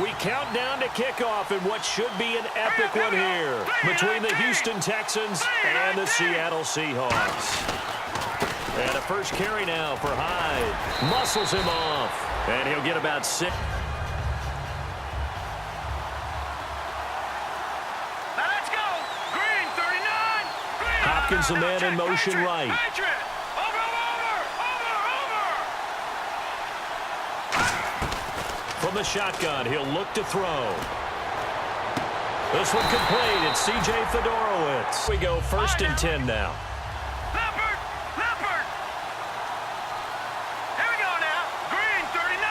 We count down to kickoff in what should be an epic one here between the Houston Texans and the Seattle Seahawks. And a first carry now for Hyde. Muscles him off, and he'll get about 6. Let's go. Green, 39. Green. Hopkins, the man in motion right. From the shotgun, he'll look to throw. This one complete. It's C.J. Fedorowicz. We go 1st and 10 now. Leopard. Here we go now. Green, 39.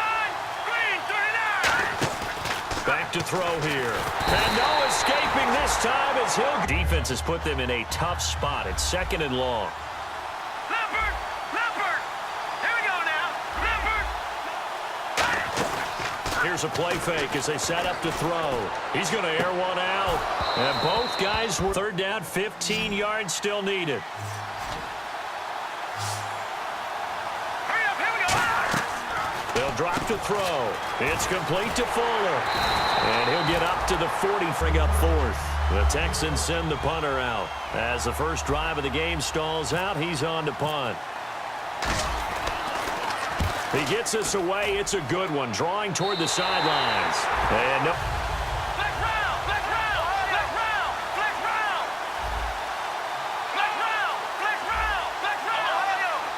Green, 39. Back to throw here. And no escaping this time as Hill. Defense has put them in a tough spot. It's 2nd and long. Leopard. Here we go now. Leopard. Here's a play fake as they set up to throw. He's going to air one out. And both guys were 3rd down, 15 yards still needed. Hurry up. Here we go. They'll drop to throw. It's complete to Fuller. And he'll get up to the 40, bring up 4th. The Texans send the punter out. As the first drive of the game stalls out, he's on to punt. He gets us away. It's a good one. Drawing toward the sidelines. And no. Flex round. Flex round. Flex round. Flex round. Flex round. Flex round. Flex round. Ohio.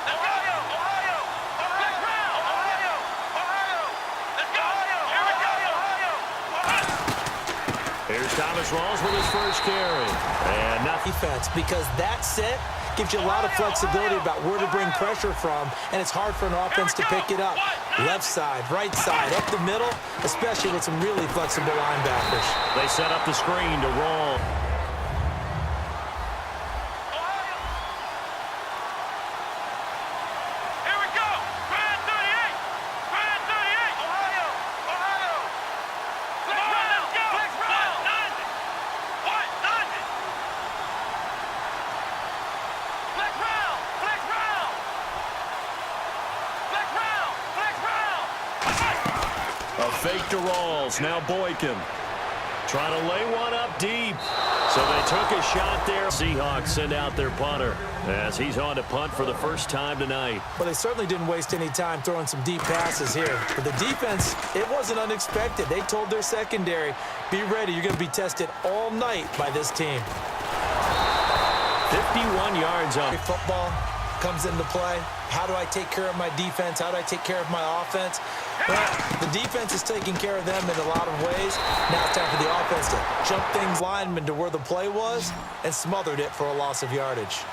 Let's go. Ohio. Flex round. Ohio. Let's go. Here we go. Ohio. Here's Thomas Rawls with his first carry. And nothing. Defense, because that set gives you a lot of flexibility about where to bring pressure from, and it's hard for an offense to pick it up. Left side, right side, up the middle, especially with some really flexible linebackers. They set up the screen to roll. Here we go. Grand 38. Grand 38. Ohio. Flex round. Flex round. What? Flex round. Flex round. Flex round. Flex round. A fake to Rawls. Now Boykin. Trying to lay one up deep. So they took a shot there. Seahawks send out their punter as he's on to punt for the first time tonight. Well, they certainly didn't waste any time throwing some deep passes here. But the defense, it wasn't unexpected. They told their secondary, be ready. You're going to be tested all night by this team. 51 yards up. Football comes into play. How do I take care of my defense? How do I take care of my offense? Well, the defense is taking care of them in a lot of ways. Now it's time for the offense to jump things linemen to where the play was and smothered it for a loss of yardage.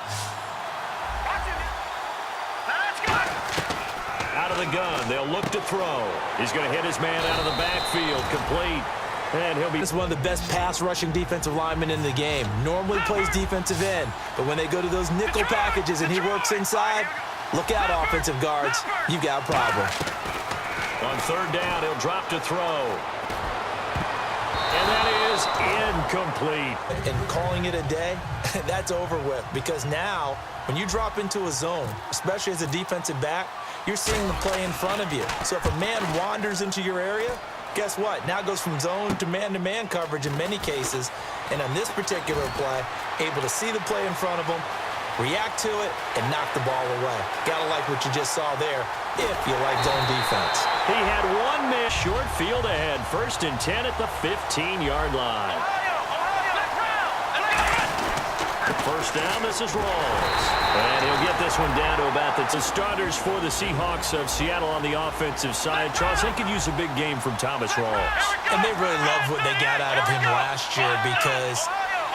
Out of the gun, they'll look to throw. He's going to hit his man out of the backfield, complete. And he'll be. This is one of the best pass rushing defensive linemen in the game. Normally plays defensive end, but when they go to those nickel packages and he works inside, look out, offensive guards. You've got a problem. On 3rd down, he'll drop to throw. And that is incomplete. And calling it a day, that's over with. Because now, when you drop into a zone, especially as a defensive back, you're seeing the play in front of you. So if a man wanders into your area, guess what? Now it goes from zone to man coverage in many cases. And on this particular play, able to see the play in front of him, react to it, and knock the ball away. Gotta like what you just saw there, if you like zone defense. He had one miss, short field ahead. 1st and 10 at the 15-yard line. First down, this is Rawls. And he'll get this one down to about the starters for the Seahawks of Seattle on the offensive side. Charles, they could use a big game from Thomas Rawls. And they really loved what they got out of him last year because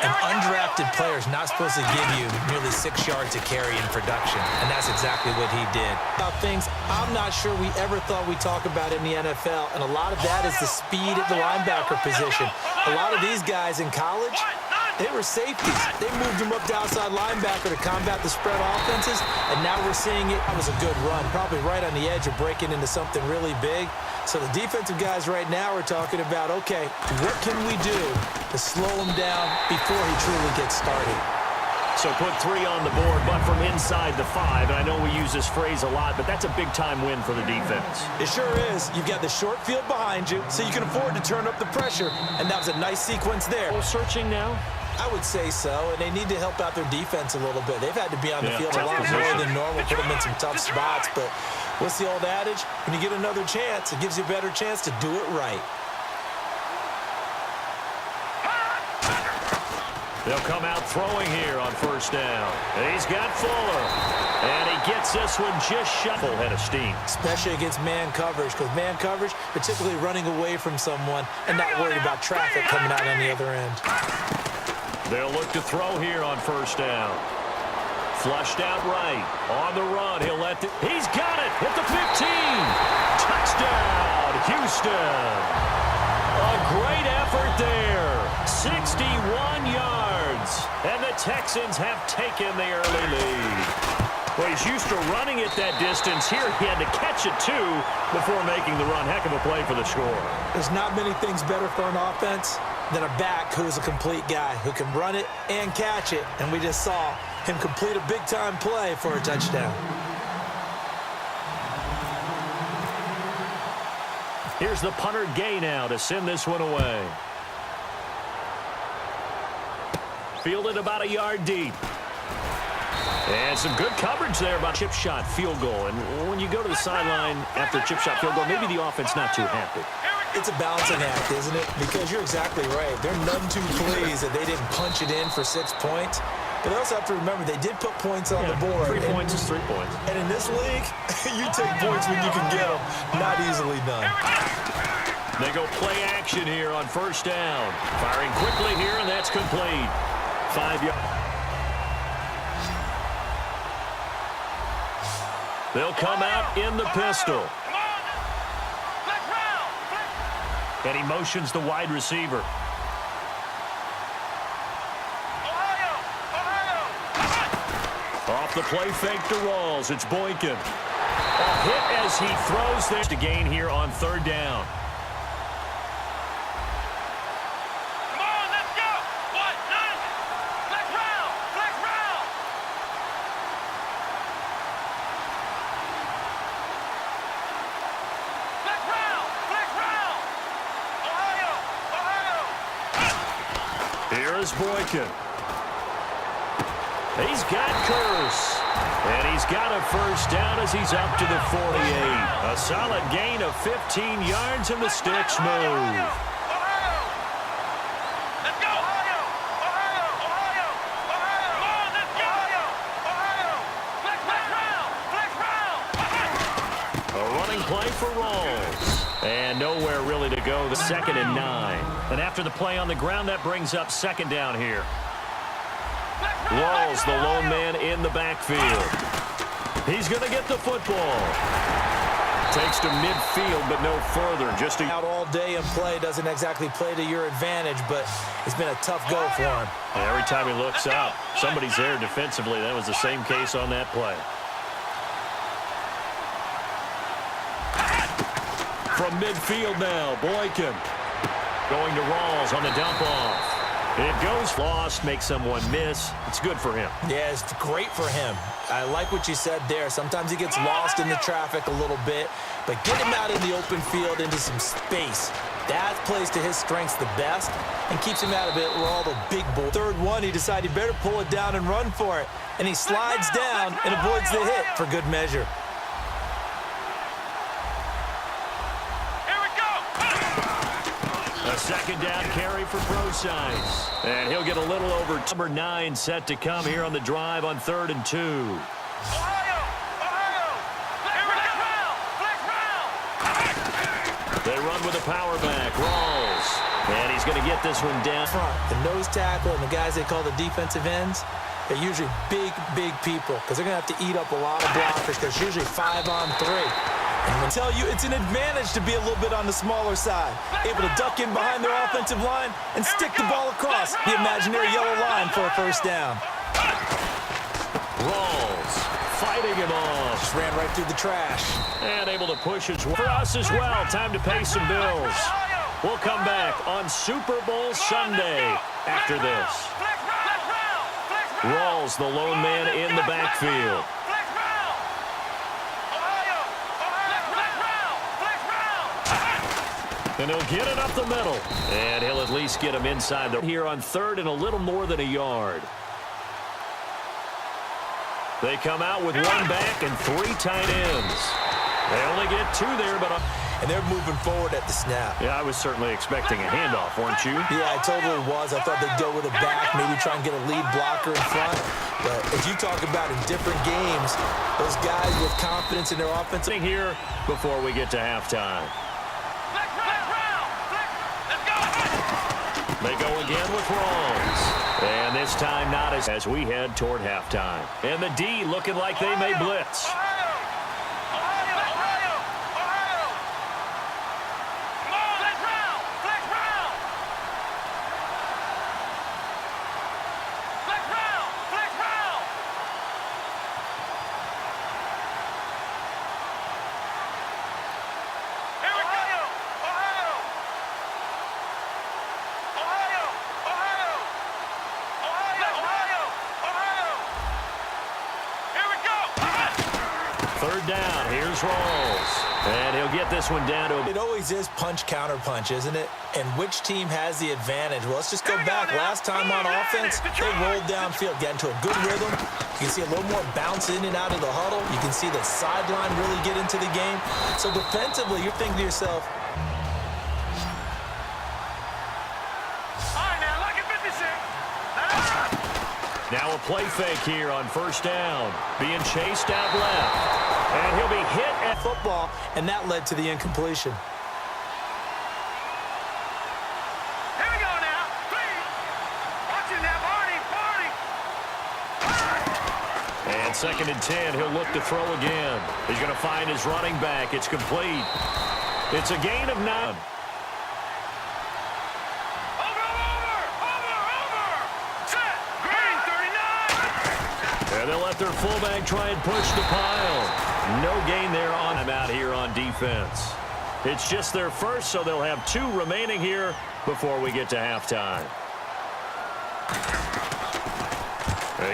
an undrafted player is not supposed to give you nearly 6 yards a carry in production, and that's exactly what he did. About things I'm not sure we ever thought we'd talk about in the NFL, and a lot of that is the speed at the linebacker position. A lot of these guys in college, they were safeties. They moved them up to outside linebacker to combat the spread offenses, and now we're seeing it. That was a good run, probably right on the edge of breaking into something really big. So the defensive guys right now are talking about, okay, what can we do to slow him down before he truly gets started? So put 3 on the board, but from inside the 5. And I know we use this phrase a lot, but that's a big-time win for the defense. It sure is. You've got the short field behind you, so you can afford to turn up the pressure. And that was a nice sequence there. Searching now? I would say so, and they need to help out their defense a little bit. They've had to be on the field a lot more than normal, put them in some tough spots. But what's the old adage? When you get another chance, it gives you a better chance to do it right. They'll come out throwing here on first down. He's got Fuller. And he gets this one just full head of steam. Especially against man coverage, because man coverage, particularly running away from someone and not worried about traffic coming out on the other end. They'll look to throw here on first down. Flushed out right. On the run, he'll let he's got it at the 15. Touchdown, Houston. A great effort there. 61 yards. And the Texans have taken the early lead. Well, he's used to running it that distance. Here he had to catch it, too, before making the run. Heck of a play for the score. There's not many things better for an offense than a back who is a complete guy who can run it and catch it. And we just saw him complete a big-time play for a touchdown. Here's the punter Gay now to send this one away. Fielded about a yard deep. And some good coverage there about chip shot field goal. And when you go to the sideline after a chip shot field goal, maybe the offense not too happy. It's a balancing act, isn't it? Because you're exactly right. They're none too pleased that they didn't punch it in for 6 points. But they also have to remember they did put points on the board. 3 points is 3 points. And in this league, you take points when you can get them. Not easily done. They go play action here on first down. Firing quickly here, and that's complete. 5 yards. They'll come out in the pistol. And he motions the wide receiver. Off the play fake to Rawls. It's Boykin. A hit as he throws this to gain here on third down. Come on, let's go. What? Nine. Flex round. Flex round. Flex round. Flex round. Ohio. Ohio. Here is Boykin. He's got Curse. And he's got a first down as he's up to the 48. A solid gain of 15 yards, and the sticks move. Ohio. Let's go. Ohio. Ohio. Ohio. Ohio. Come on, let's go. Ohio. Ohio. Flex round. Flex round. A running play for Rawls. And nowhere really to go. The 2nd and 9. And after the play on the ground, that brings up second down here. Rawls, the lone man in the backfield. He's going to get the football. Takes to midfield, but no further. Just Out all day and play doesn't exactly play to your advantage, but it's been a tough go for him. Every time he looks up, somebody's there defensively. That was the same case on that play. From midfield now, Boykin. Going to Rawls on the dump off. It goes lost, makes someone miss. It's good for him. Yeah, it's great for him. I like what you said there. Sometimes he gets lost in the traffic a little bit, but get him out in the open field into some space. That plays to his strengths the best and keeps him out of it where all the big boys. Third one, he decided he better pull it down and run for it. And he slides down and avoids the hit for good measure. A second down carry for Procise. And he'll get a little over. Number 9 set to come here on the drive on 3rd and 2. Ohio. Ohio. Flex round. They run with a power back. Rawls. And he's going to get this one down. Front, the nose tackle and the guys they call the defensive ends, they're usually big people because they're going to have to eat up a lot of blockers because it's usually 5 on 3. And I tell you, it's an advantage to be a little bit on the smaller side, able to duck in behind their offensive line and stick the ball across the imaginary yellow line for a first down. Rawls fighting him off. Just ran right through the trash. And able to push it for us as well. Time to pay some bills. We'll come back on Super Bowl Sunday after this. Flex round. Flex round. Rawls, the lone man in the backfield. Flex round. Ohio. Flex round. And he'll get it up the middle. And he'll at least get him inside here on third and a little more than a yard. They come out with one back and 3 tight ends. They only get 2 there, but... And they're moving forward at the snap. Yeah, I was certainly expecting a handoff, weren't you? Yeah, I totally was. I thought they'd go with a back, maybe try and get a lead blocker in front. But as you talk about in different games, those guys with confidence in their offense... Here before we get to halftime. They go again with Rawls. And this time not as we head toward halftime. And the D looking like they may blitz. Third down, here's Rawls. And he'll get this one down to... It always is punch, counter punch, isn't it? And which team has the advantage? Well, let's just go back. Last time on offense, they rolled downfield, got into a good rhythm. You can see a little more bounce in and out of the huddle. You can see the sideline really get into the game. So defensively, you're thinking to yourself... Now a play fake here on first down. Being chased out left. And he'll be hit at football, and that led to the incompletion. Here we go now. 3. Watching that party. And 2nd and 10, he'll look to throw again. He's going to find his running back. It's complete. It's a gain of 9. And they'll let their fullback try and push the pile. No gain there on him out here on defense. It's just their first, so they'll have 2 remaining here before we get to halftime.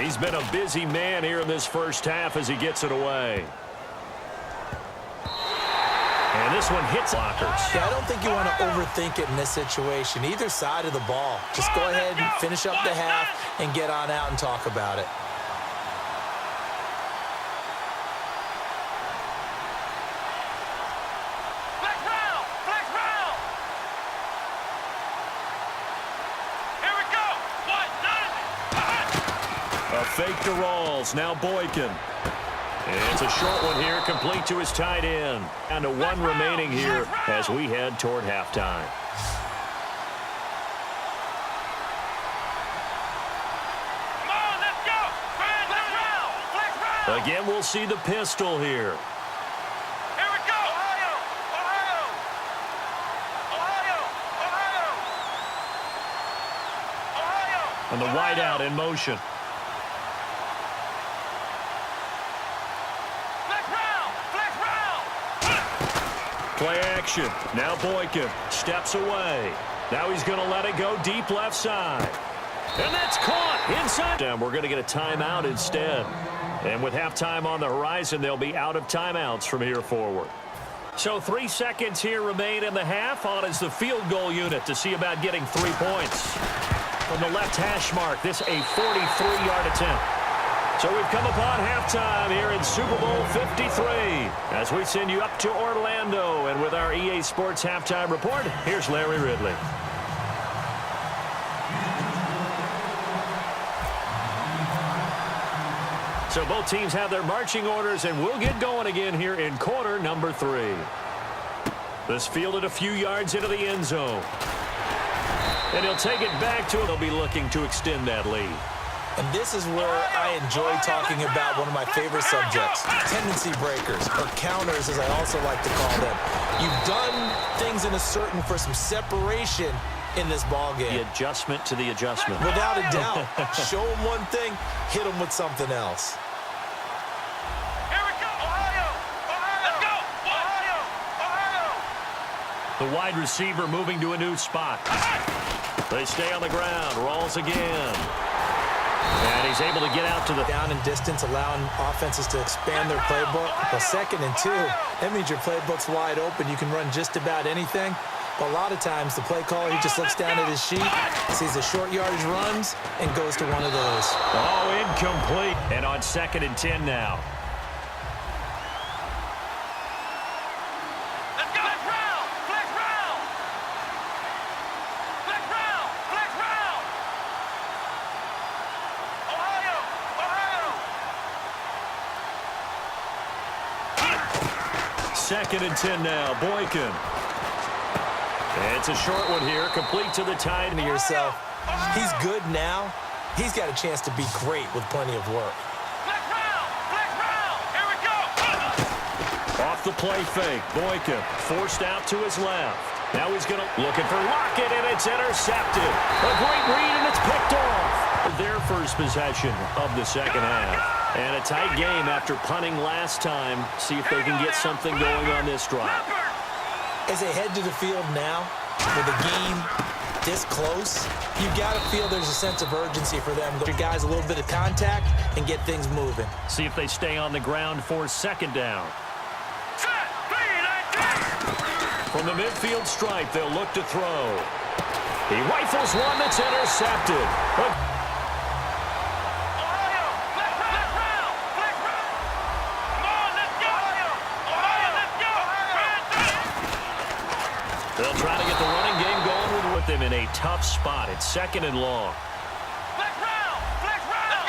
He's been a busy man here in this first half as he gets it away. And this one hits blockers. Yeah, I don't think you want to overthink it in this situation. Either side of the ball. Just go ahead and finish up the half and get on out and talk about it. Fake to Rawls, now Boykin. And it's a short one here, complete to his tight end. Down to 1 remaining here as we head toward halftime. Come on, let's go. Flex round. Again, we'll see the pistol here. Here we go. Ohio. And the wideout in motion. Play action. Now Boykin steps away. Now he's going to let it go deep left side. And that's caught inside. And we're going to get a timeout instead. And with halftime on the horizon, they'll be out of timeouts from here forward. So 3 seconds here remain in the half. On is the field goal unit to see about getting 3 points. From the left hash mark, this a 43-yard attempt. So we've come upon halftime here in Super Bowl 53 as we send you up to Orlando. And with our EA Sports Halftime Report, here's Larry Ridley. So both teams have their marching orders, and we'll get going again here in quarter number 3. This fielded a few yards into the end zone. And he'll take it back to it. They'll be looking to extend that lead. And this is where I enjoy talking about one of my favorite subjects, tendency breakers, or counters as I also like to call them. You've done things in a certain for some separation in this ballgame. The adjustment to the adjustment. Without a doubt. Show them one thing, hit them with something else. Here we go, Ohio. Let's go, Ohio. The wide receiver moving to a new spot. They stay on the ground. Rawls again. And he's able to get out to the down and distance, allowing offenses to expand their playbook. Well, 2nd and 2, that means your playbook's wide open. You can run just about anything. But a lot of times, the play caller, he just looks down at his sheet, sees the short yardage runs, and goes to one of those. Oh, incomplete. And on 2nd and 10 now. Let's go. Flex round. Flex round. Flex round. Flex round. Ohio. Ohio. 2nd and 10 now. Boykin. It's a short one here, complete to the tight. To yourself, he's good now. He's got a chance to be great with plenty of work. Flex round. Flex round. Here we go. Off the play fake, Boykin forced out to his left. Now he's going to looking for Lockett, and it's intercepted. A great read, and it's picked off. Their first possession of the second half. And a tight game after punting last time. See if they can get something going on this drive. As they head to the field now, with the game this close, you got to feel there's a sense of urgency for them. Give your guys a little bit of contact and get things moving. See if they stay on the ground for 2nd down. From the midfield stripe, they'll look to throw. He rifles one that's intercepted. They'll try to get the running game going with them in a tough spot. It's 2nd and long. Flex round. Flex round. Let's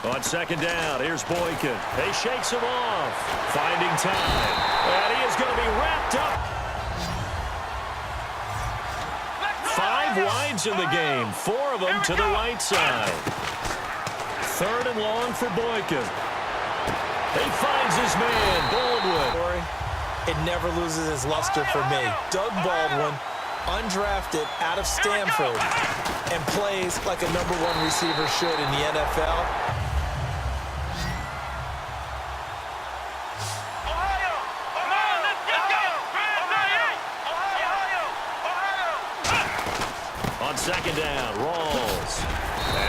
go. On 2nd down, here's Boykin. He shakes him off. Finding time. And he is going to be wrapped up. 5 wides in the game. 4 of them to the right side. 3rd and long for Boykin. He finds his man, Baldwin. It never loses its luster for me. Doug Baldwin, undrafted out of Stanford, and plays like a #1 receiver should in the NFL. Ohio. Ohio. Let's go. On 2nd down, Rawls.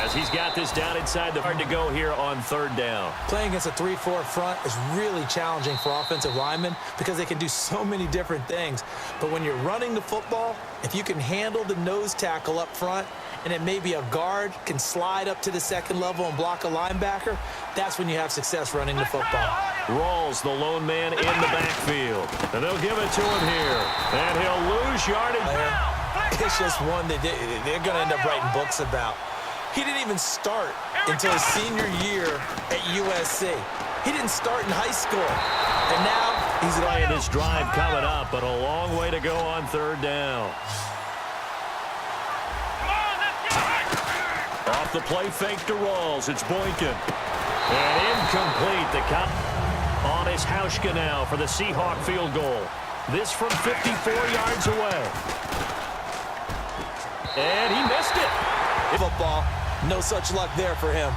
As he's got this down inside the hard to go here on 3rd down. Playing against a 3-4 front is really challenging for offensive linemen because they can do so many different things. But when you're running the football, if you can handle the nose tackle up front, and then maybe a guard can slide up to the 2nd level and block a linebacker, that's when you have success running the football. Rawls, the lone man in the backfield. And they'll give it to him here. And he'll lose yardage. It's just one that they're going to end up writing books about. He didn't even start until his senior year at USC. He didn't start in high school. And now he's playing this drive coming up, but a long way to go on 3rd down. Off the play fake to Rawls. It's Boykin. And incomplete. The count on his Hauschka now for the Seahawk field goal. This from 54 yards away. And he missed it. Football, no such luck there for him.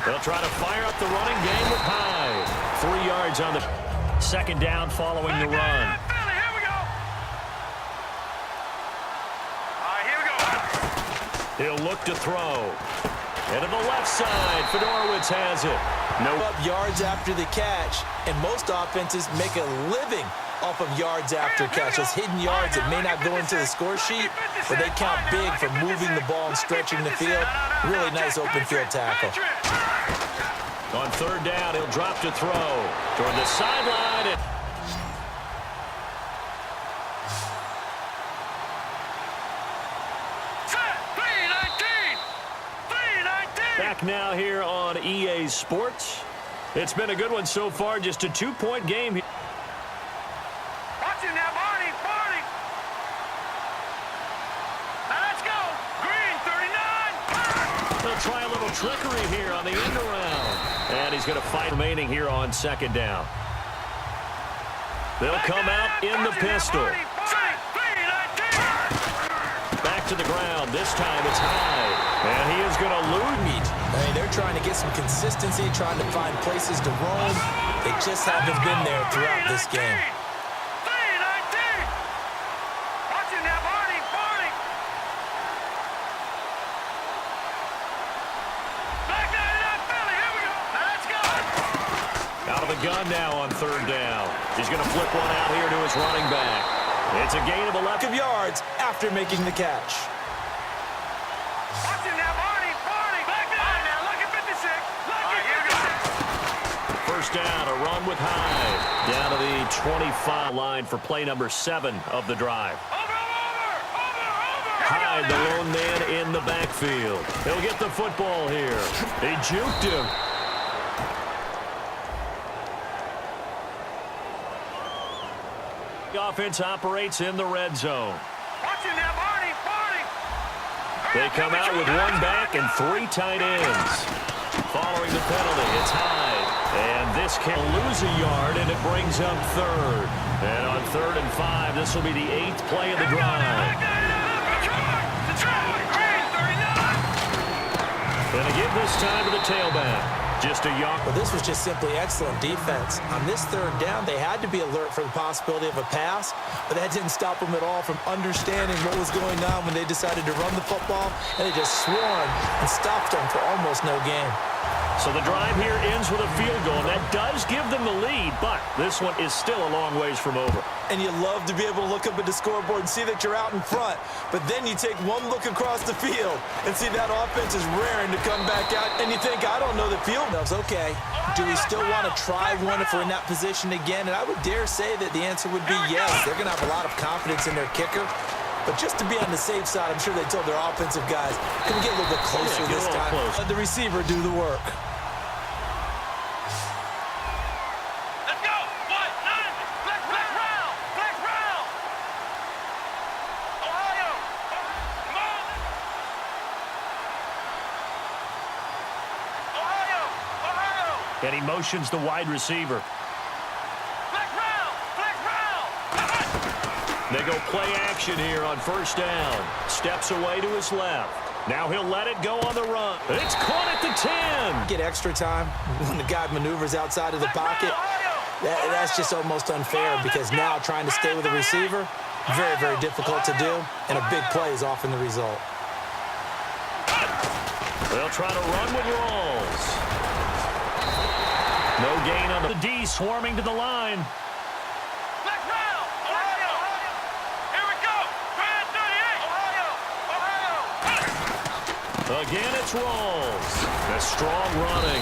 They'll try to fire up the running game with Hyde. 3 yards on the 2nd down following the run. He'll look to throw. And to the left side, Fedorowicz has it. No up yards after the catch, and most offenses make a living off of yards after catch. Those hidden yards that may not go into the score sheet, but they count big for moving the ball and stretching the field. Really nice open field tackle. On 3rd down, he'll drop to throw toward the sideline. Back now here on EA Sports. It's been a good one so far, just a 2-point game here. Watch him now, Barney, Barney. Now let's go. Green, 39. They'll try a little trickery here on the end around. And he's going to fight remaining here on 2nd down. They'll come out in the pistol. Back to the ground. This time it's Hyde. And he is going to lose meat. I mean, they're trying to get some consistency, trying to find places to roam. They just haven't been there throughout this game. the gun now on third down. He's going to flip one out here to his running back. It's a gain of 11 yards after making the catch. Watch it now, Barney. Back there. All right, now, look at 56. First down, a run with Hyde. Down to the 25 line for play number 7 of the drive. Hyde, the lone man in the backfield. He'll get the football here. He juked him. The offense operates in the red zone. Watch it now, Barney. They come out with one back and 3 tight ends. Following the penalty, it's Hyde. And this can lose a yard, and it brings up third. And on 3rd and 5, this will be the 8th play of the drive. And again this time to the tailback. Just a yard. Well, this was just simply excellent defense. On this 3rd down, they had to be alert for the possibility of a pass, but that didn't stop them at all from understanding what was going on when they decided to run the football, and they just swarmed and stopped them for almost no gain. So the drive here ends with a field goal, and that does give them the lead, but this one is still a long ways from over. And you love to be able to look up at the scoreboard and see that you're out in front, but then you take one look across the field and see that offense is raring to come back out, and you think, I don't know the field enough. Okay, do we still want to try one if we're in that position again? And I would dare say that the answer would be yes. They're going to have a lot of confidence in their kicker. But just to be on the safe side, I'm sure they told their offensive guys, can we get a little bit closer this time? Let the receiver do the work. Let's go. 1-9. Flex round. Ohio. Come on. Ohio. And he motions the wide receiver. Flex round. They go play action here on first down. Steps away to his left. Now he'll let it go on the run. It's caught at the 10. Get extra time when the guy maneuvers outside of the pocket. That's just almost unfair because now trying to stay with the receiver, very, very difficult to do, and a big play is often the result. They'll try to run with Rawls. No gain on the D, swarming to the line. Again, it's Rawls. That's strong running.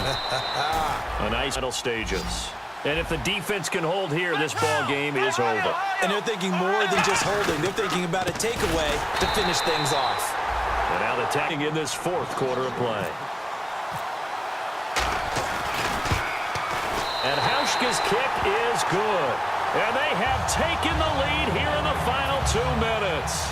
A nice middle stages. And if the defense can hold here, this ball game is over. And they're thinking more than just holding. They're thinking about a takeaway to finish things off. And now attacking in this 4th quarter of play. And Hauschka's kick is good. And they have taken the lead here in the final 2 minutes.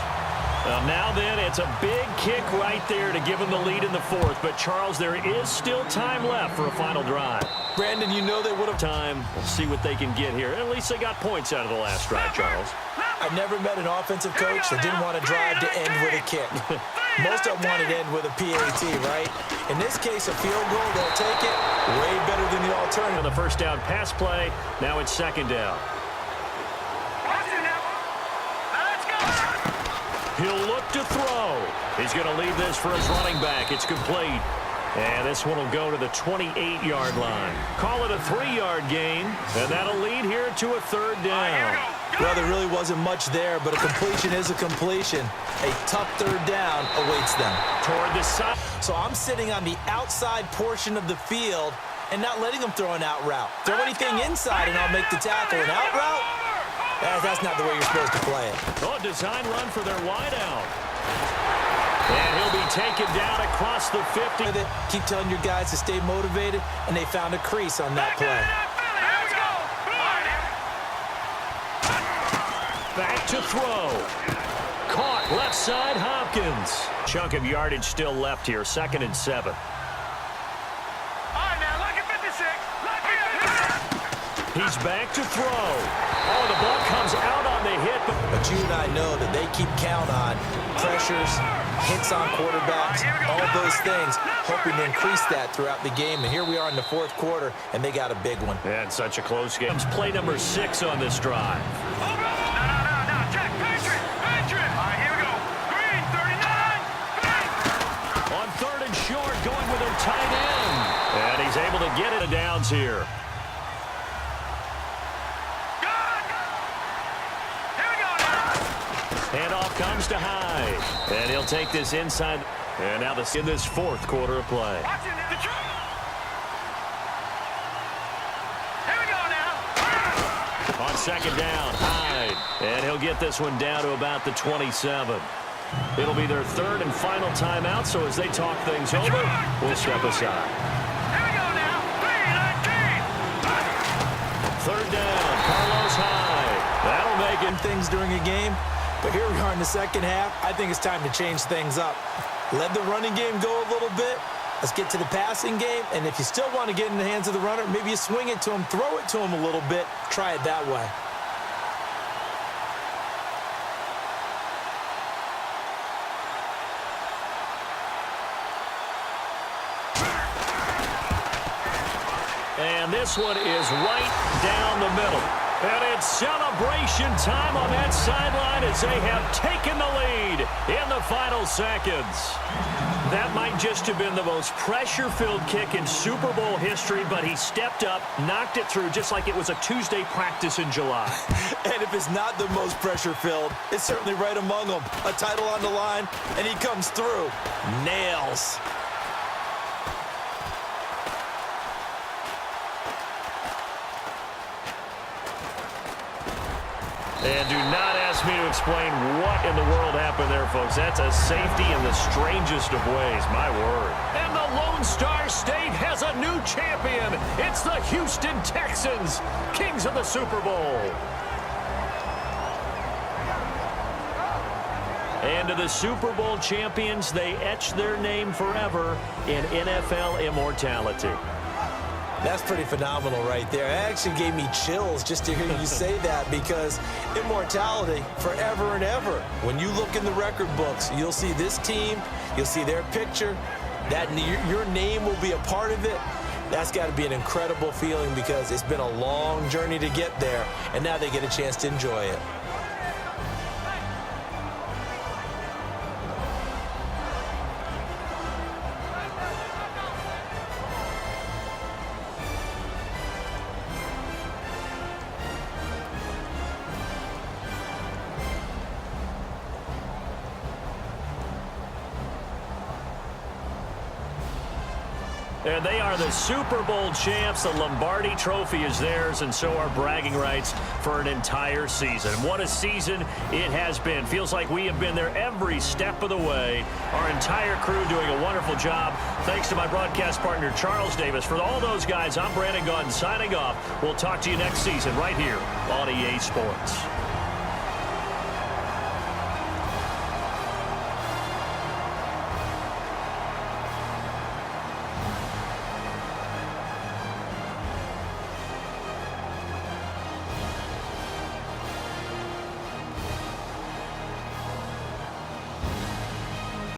Now then, it's a big kick right there to give them the lead in the 4th. But, Charles, there is still time left for a final drive. Brandon, you know they would have time. We'll see what they can get here. At least they got points out of the last drive, Charles. I've never met an offensive coach that didn't want to drive to end with a kick. Most of them want to end with a PAT, right? In this case, a field goal, they'll take it. Way better than the alternative. The first down pass play. Now it's 2nd down. He'll look to throw. He's going to leave this for his running back. It's complete. And this one will go to the 28-yard line. Call it a 3-yard gain, and that'll lead here to a 3rd down. Well, there really wasn't much there, but a completion is a completion. A tough 3rd down awaits them. Toward the side. So I'm sitting on the outside portion of the field and not letting them throw an out route. Throw anything inside, and I'll make the tackle. An out route? That's not the way you're supposed to play it. Oh, design run for their wideout. And he'll be taken down across the 50. Keep telling your guys to stay motivated, and they found a crease on that play. Back to throw. Caught left side, Hopkins. Chunk of yardage still left here, 2nd and 7. He's back to throw. Oh, the ball comes out on the hit. But you and I know that they keep count on pressures, hits on quarterbacks, all those things, hoping to increase that throughout the game. And here we are in the 4th quarter, and they got a big one. And such a close game. It's play number 6 on this drive. Check, Patriot. All right, here we go. Green, 39. On 3rd and short, going with their tight end. And he's able to get it to downs here. comes to Hyde. And he'll take this inside. And now in this fourth quarter of play. Here we go now. On second down, Hyde. And he'll get this one down to about the 27. It'll be their third and final timeout, so as they talk things over, we'll step aside. Here we go now. 3-19. Third down, Carlos Hyde. That'll make it. Things during a game, but here we are in the second half. I think it's time to change things up. Let the running game go a little bit. Let's get to the passing game, and if you still want to get in the hands of the runner, maybe you swing it to him, throw it to him a little bit. Try it that way. And this one is right down the middle. And it's celebration time on that sideline as they have taken the lead in the final seconds. That might just have been the most pressure-filled kick in Super Bowl history, but he stepped up, knocked it through just like it was a Tuesday practice in July. And if it's not the most pressure-filled, it's certainly right among them. A title on the line, and he comes through. Nails. And do not ask me to explain what in the world happened there, folks. That's a safety in the strangest of ways, my word. And the Lone Star State has a new champion. It's the Houston Texans, kings of the Super Bowl. And to the Super Bowl champions, they etch their name forever in NFL immortality. That's pretty phenomenal right there. It actually gave me chills just to hear you say that, because immortality forever and ever. When you look in the record books, you'll see this team, you'll see their picture, that your name will be a part of it. That's got to be an incredible feeling, because it's been a long journey to get there, and now they get a chance to enjoy it. And they are the Super Bowl champs. The Lombardi Trophy is theirs, and so are bragging rights for an entire season. What a season it has been. Feels like we have been there every step of the way. Our entire crew doing a wonderful job. Thanks to my broadcast partner, Charles Davis. For all those guys, I'm Brandon Gunn signing off. We'll talk to you next season right here on EA Sports.